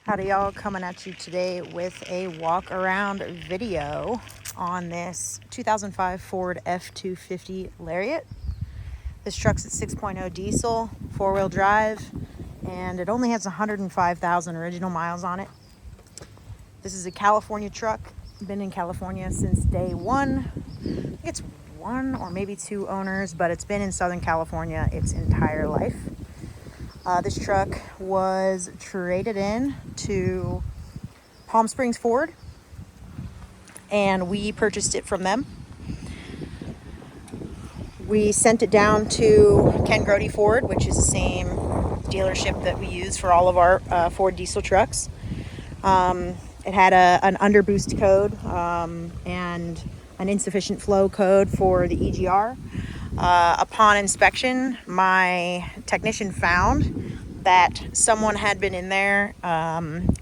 Howdy y'all, coming at you today with a walk around video on this 2005 Ford F250 Lariat. This truck's at 6.0 diesel, four-wheel drive, and it only has 105,000 original miles on it. This is a California truck, been in California since day one. I think it's one or maybe two owners, but it's been in Southern California its entire life. This truck was traded in to Palm Springs Ford, and we purchased it from them. We sent it down to Ken Grody Ford, which is the same dealership that we use for all of our Ford diesel trucks. It had an underboost code and an insufficient flow code for the EGR. Upon inspection, my technician found that someone had been in there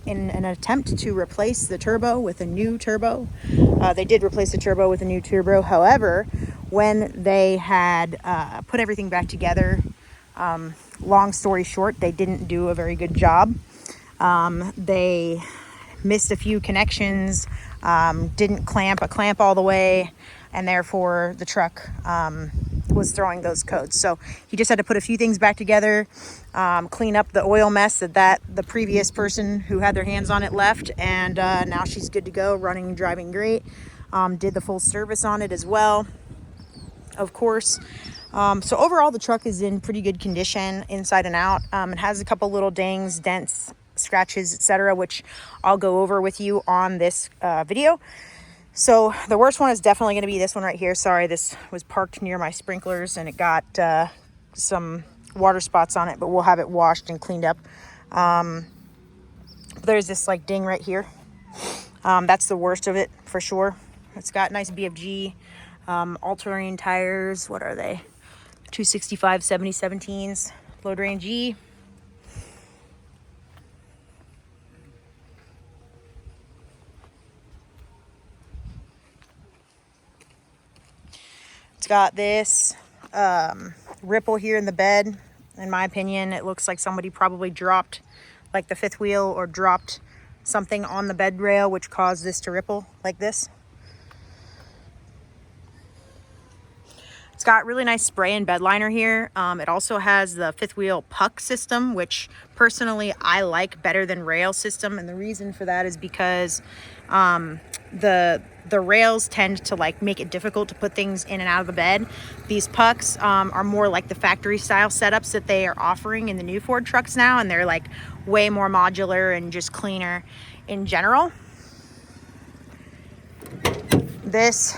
in an attempt to replace the turbo with a new turbo. They did replace the turbo with a new turbo. However, when they had put everything back together, long story short, they didn't do a very good job. They missed a few connections, didn't clamp a clamp all the way, and therefore the truck was throwing those codes. So he just had to put a few things back together, clean up the oil mess that the previous person who had their hands on it left, and now she's good to go, running and driving great. Did the full service on it as well, of course. So overall, the truck is in pretty good condition inside and out. It has a couple little dings, dents, scratches, etc., which I'll go over with you on this video. So the worst one is definitely going to be this one right here. Sorry, this was parked near my sprinklers and it got some water spots on it, but we'll have it washed and cleaned up. There's this like ding right here. That's the worst of it for sure. It's got nice BFG all-terrain tires. What are they? 265 7017s, load range E. It's got this ripple here in the bed. In my opinion, it looks like somebody probably dropped like the fifth wheel or dropped something on the bed rail, which caused this to ripple like this. It's got really nice spray and bed liner here. It also has the fifth wheel puck system, which personally I like better than rail system. And the reason for that is because the rails tend to like make it difficult to put things in and out of the bed. These pucks are more like the factory style setups that they are offering in the new Ford trucks now, and they're like way more modular and just cleaner in general. This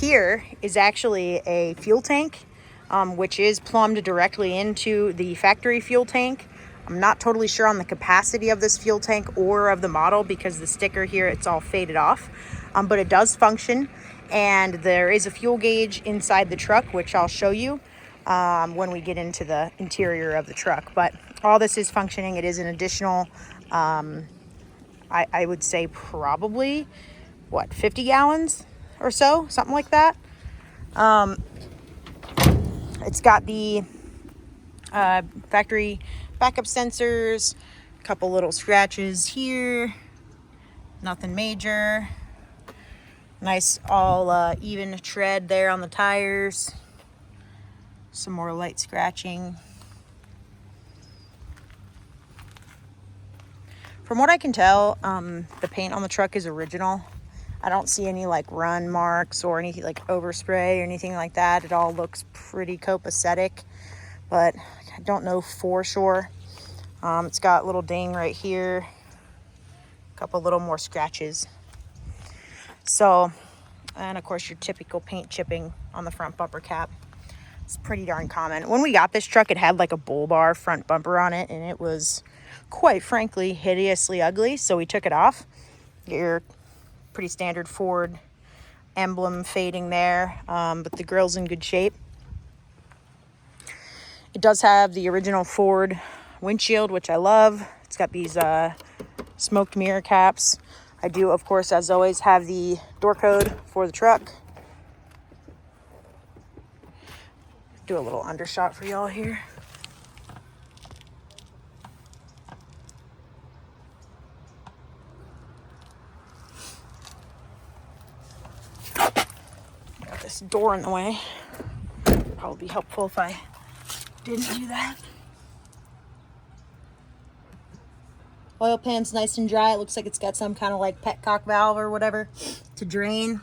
here is actually a fuel tank, which is plumbed directly into the factory fuel tank. I'm not totally sure on the capacity of this fuel tank or of the model because the sticker here, it's all faded off, but it does function. And there is a fuel gauge inside the truck, which I'll show you when we get into the interior of the truck. But all this is functioning. It is an additional, I would say probably, 50 gallons or so, something like that. It's got the factory backup sensors, a couple little scratches here, nothing major. Nice all even tread there on the tires. Some more light scratching. From what I can tell, the paint on the truck is original. I don't see any like run marks or anything like overspray or anything like that. It all looks pretty copacetic, but I don't know for sure. It's got a little ding right here, a couple little more scratches. So, and of course your typical paint chipping on the front bumper cap. It's pretty darn common. When we got this truck, it had like a bull bar front bumper on it, and it was quite frankly hideously ugly, so we took it off. Your pretty standard Ford emblem fading there, but the grill's in good shape. It does have the original Ford windshield, which I love. It's got these smoked mirror caps. I do, of course, as always, have the door code for the truck. Do a little undershot for y'all here. this door in the way. Probably be helpful if I didn't do that. Oil pan's nice and dry. It looks like it's got some kind of like petcock valve or whatever to drain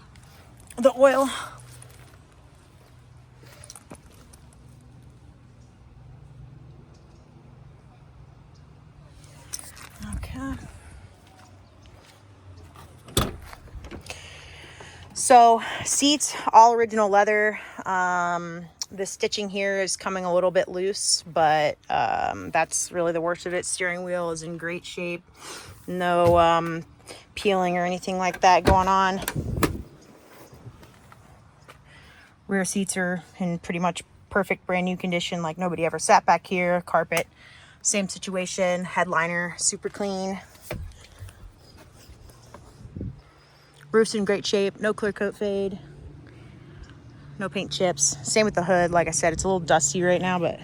the oil. Okay. So seats, all original leather. The stitching here is coming a little bit loose, but that's really the worst of it. Steering wheel is in great shape. No peeling or anything like that going on. Rear seats are in pretty much perfect brand new condition, like nobody ever sat back here. Carpet, same situation. Headliner, super clean. Roof's in great shape, no clear coat fade, no paint chips. Same with the hood. Like I said, it's a little dusty right now, but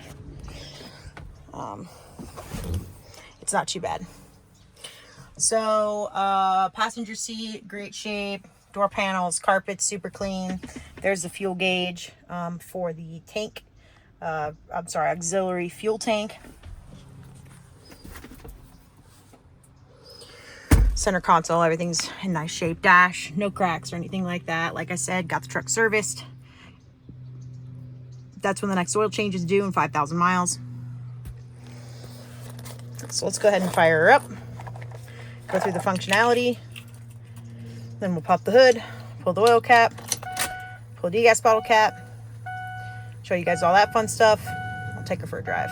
it's not too bad. So passenger seat, great shape. Door panels, carpet, super clean. There's the fuel gauge for the tank. Auxiliary fuel tank. Center console, everything's in nice shape. Dash, no cracks or anything like that. Like I said, got the truck serviced. That's when the next oil change is due in 5,000 miles. So let's go ahead and fire her up. Go through the functionality. Then we'll pop the hood, pull the oil cap, pull the gas bottle cap, show you guys all that fun stuff. I'll take her for a drive.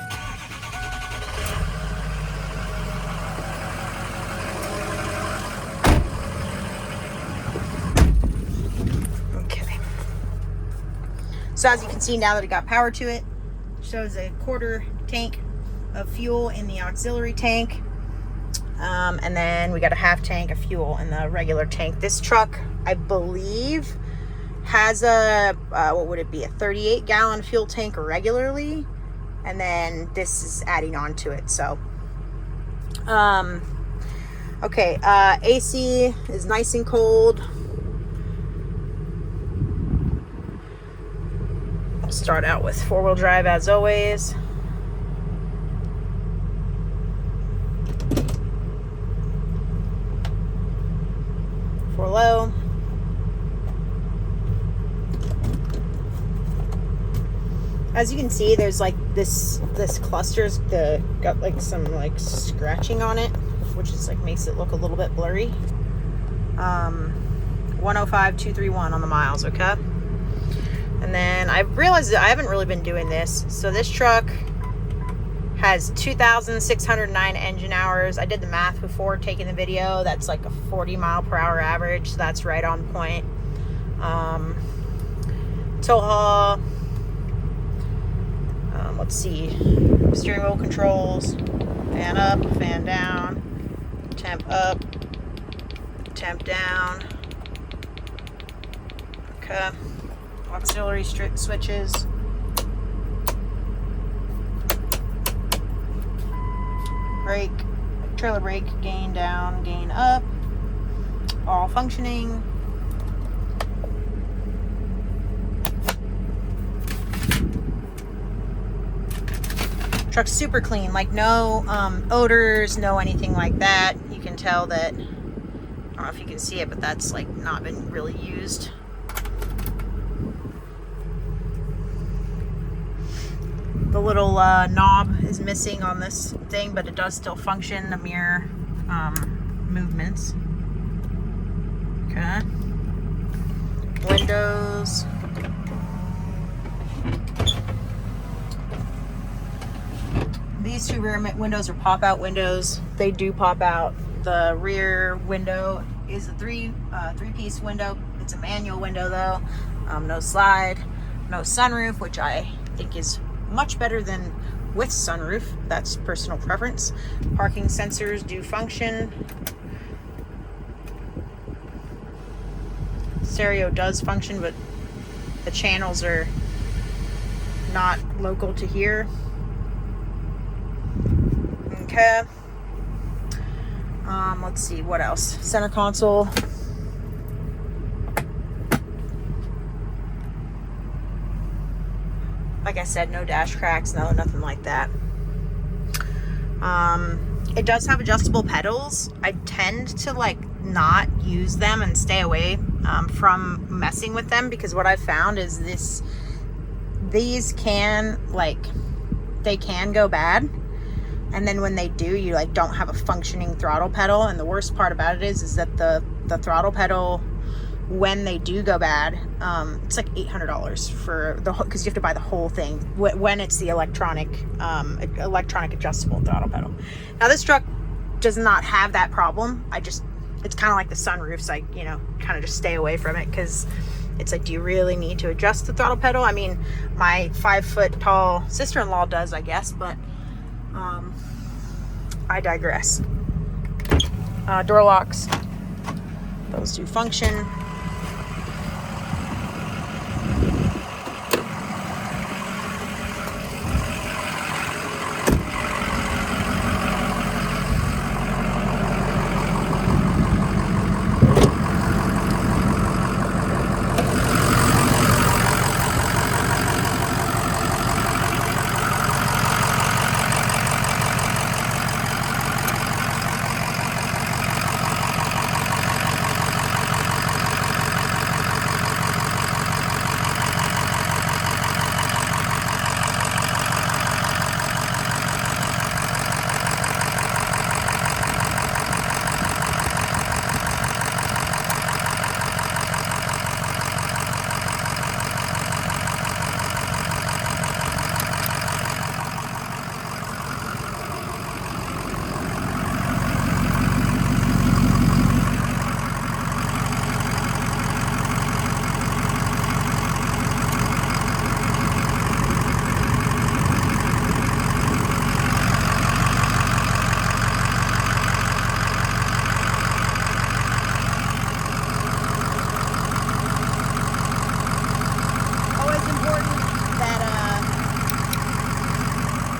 Okay. So as you can see, now that it got power to it, shows a quarter tank of fuel in the auxiliary tank. And then we got a half tank of fuel in the regular tank. This truck, I believe, has a, what would it be? A 38-gallon fuel tank regularly. And then this is adding on to it. So, okay. AC is nice and cold. I'll start out with 4-wheel drive as always. For low. As you can see, there's like this cluster's got like some like scratching on it, which is like makes it look a little bit blurry. 105,231 on the miles, okay? And then I realized that I haven't really been doing this. So this truck has 2,609 engine hours. I did the math before taking the video. That's like a 40 mile per hour average. So that's right on point. Tow haul. Let's see. Steering wheel controls. Fan up, fan down. Temp up, temp down. Okay. Auxiliary switches. Brake, trailer brake, gain down, gain up, all functioning. Truck's super clean, like no odors, no anything like that. You can tell that, I don't know if you can see it, but that's like not been really used. The little knob is missing on this thing, but it does still function. The mirror movements. Okay. Windows. These two rear windows are pop-out windows. They do pop out. The rear window is a three-piece window. It's a manual window though. No slide, no sunroof, which I think is much better than with sunroof. That's personal preference. Parking sensors do function. Stereo does function, but the channels are not local to here. Okay. Let's see what else. Center console. Like I said, no dash cracks, nothing like that. It does have adjustable pedals. I tend to like not use them and stay away from messing with them, because what I've found is these can, like, they can go bad, and then when they do, you like don't have a functioning throttle pedal. And the worst part about it is that the throttle pedal, when they do go bad, it's like $800 for the whole, because you have to buy the whole thing when it's the electronic adjustable throttle pedal. Now this truck does not have that problem. It's kind of like the sunroofs. I kind of just stay away from it, because it's like, do you really need to adjust the throttle pedal? I mean, my 5-foot tall sister-in-law does, I guess, but I digress. Door locks, those do function.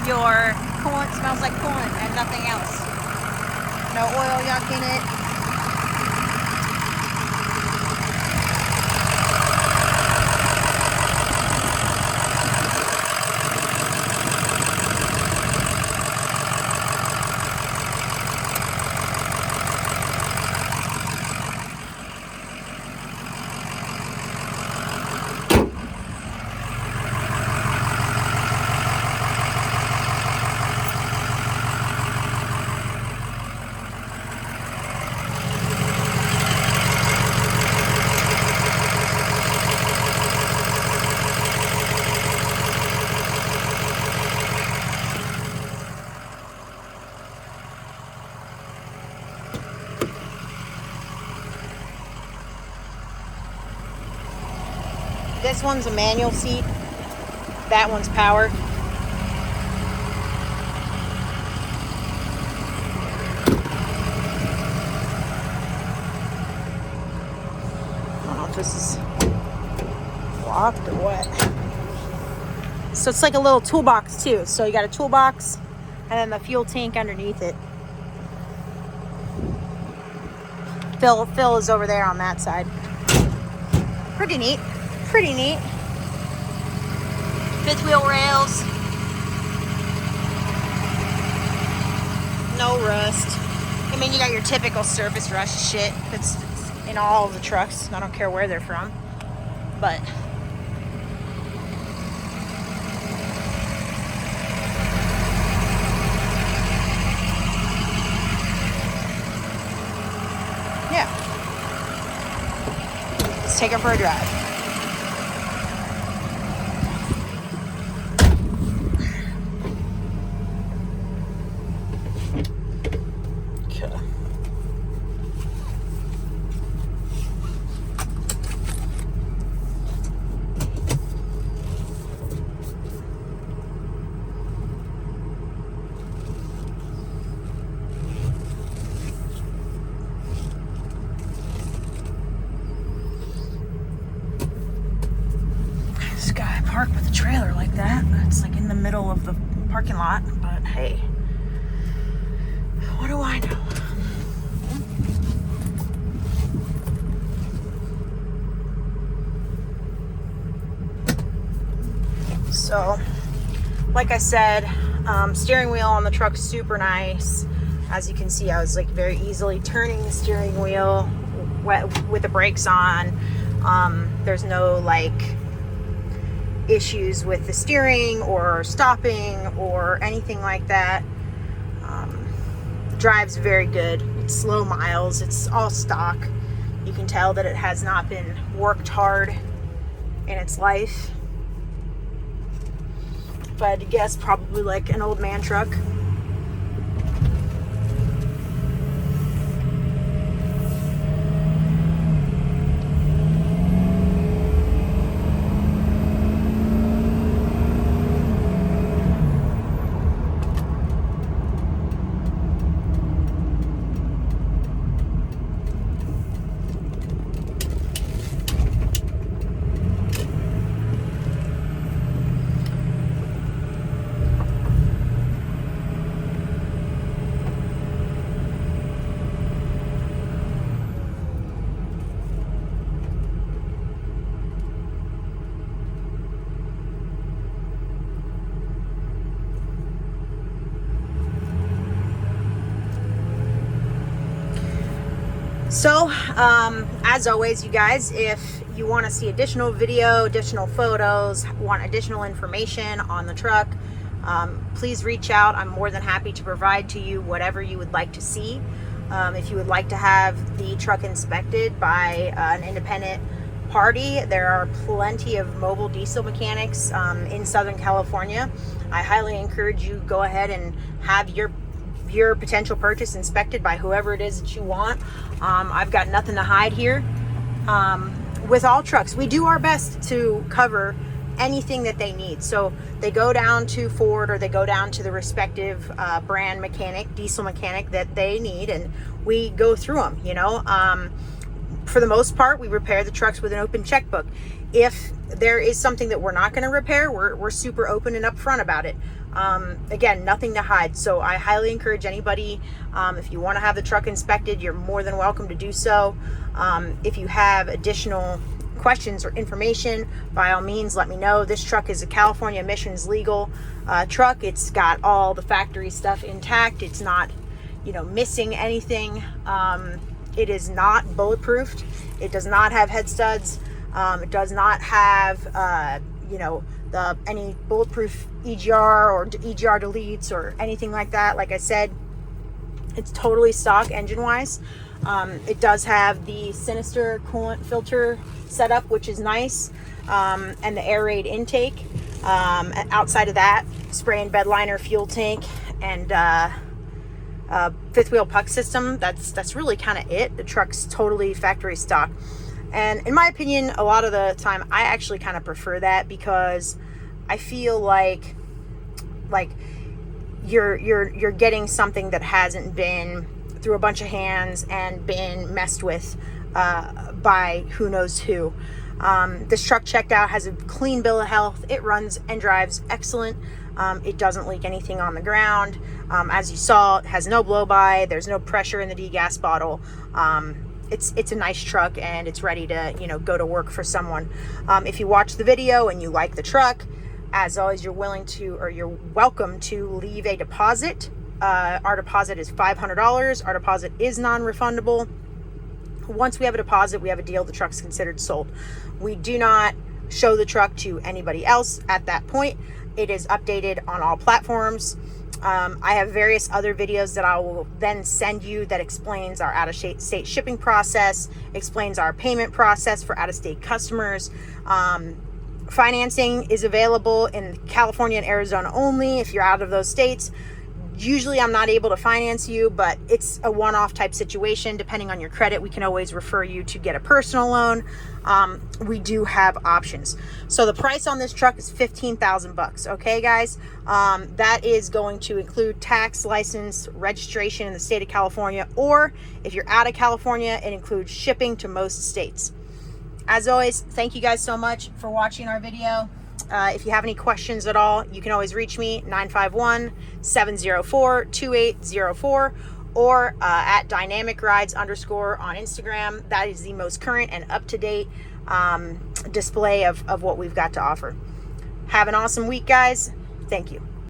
Your coolant smells like coolant and nothing else. No oil yuck in it. This one's a manual seat. That one's power. I don't know if this is locked or what. So it's like a little toolbox too. So you got a toolbox and then the fuel tank underneath it. Phil is over there on that side. Pretty neat. Pretty neat. Fifth wheel rails. No rust. I mean, you got your typical surface rust shit that's in all of the trucks. I don't care where they're from. But yeah. Let's take her for a drive. Park with a trailer like that. It's like in the middle of the parking lot, but hey, what do I know? So So like I said, steering wheel on the truck super nice. As you can see, I was like very easily turning the steering wheel with the brakes on. There's no like issues with the steering or stopping or anything like that. Drives very good. It's slow miles. It's all stock. You can tell that it has not been worked hard in its life. If I had to guess, probably like an old man truck. So, as always, you guys, if you want to see additional video, additional photos, want additional information on the truck, please reach out. I'm more than happy to provide to you whatever you would like to see. If you would like to have the truck inspected by an independent party, there are plenty of mobile diesel mechanics in Southern California. I highly encourage you go ahead and have your potential purchase inspected by whoever it is that you want. I've got nothing to hide here. With all trucks, we do our best to cover anything that they need. So they go down to Ford or they go down to the respective brand mechanic, diesel mechanic that they need, and we go through them, you know. For the most part, we repair the trucks with an open checkbook. If there is something that we're not going to repair, we're super open and upfront about it. Again, nothing to hide. So I highly encourage anybody, if you want to have the truck inspected, you're more than welcome to do so. If you have additional questions or information, by all means, let me know. This truck is a California emissions legal truck. It's got all the factory stuff intact. It's not, you know, missing anything. It is not bulletproofed. It does not have head studs. It does not have, you know, any bulletproof EGR or EGR deletes or anything like that. Like I said, it's totally stock engine wise. It does have the Sinister coolant filter setup, which is nice, and the air raid intake. Outside of that, spray and bed liner, fuel tank, and fifth wheel puck system. That's really kind of it. The truck's totally factory stock. And in my opinion, a lot of the time, I actually kind of prefer that, because I feel like you're getting something that hasn't been through a bunch of hands and been messed with by who knows who. This truck checked out, has a clean bill of health. It runs and drives excellent. It doesn't leak anything on the ground. As you saw, it has no blow-by. There's no pressure in the degas bottle. It's a nice truck, and it's ready to, you know, go to work for someone. If you watch the video and you like the truck, as always, you're welcome to leave a deposit. Our deposit is $500. Our deposit is non-refundable. Once we have a deposit, we have a deal. The truck's considered sold. We do not show the truck to anybody else at that point. It is updated on all platforms. I have various other videos that I will then send you that explains our out-of-state shipping process, explains our payment process for out-of-state customers. Financing is available in California and Arizona only. If you're out of those states, usually I'm not able to finance you, but it's a one-off type situation. Depending on your credit, we can always refer you to get a personal loan. We do have options. So the price on this truck is $15,000. Okay, guys, that is going to include tax, license, registration in the state of California, or if you're out of California, it includes shipping to most states. As always, thank you guys so much for watching our video. If you have any questions at all, you can always reach me, 951-704-2804, or at dynamicrides_ on Instagram. That is the most current and up-to-date display of what we've got to offer. Have an awesome week, guys. Thank you.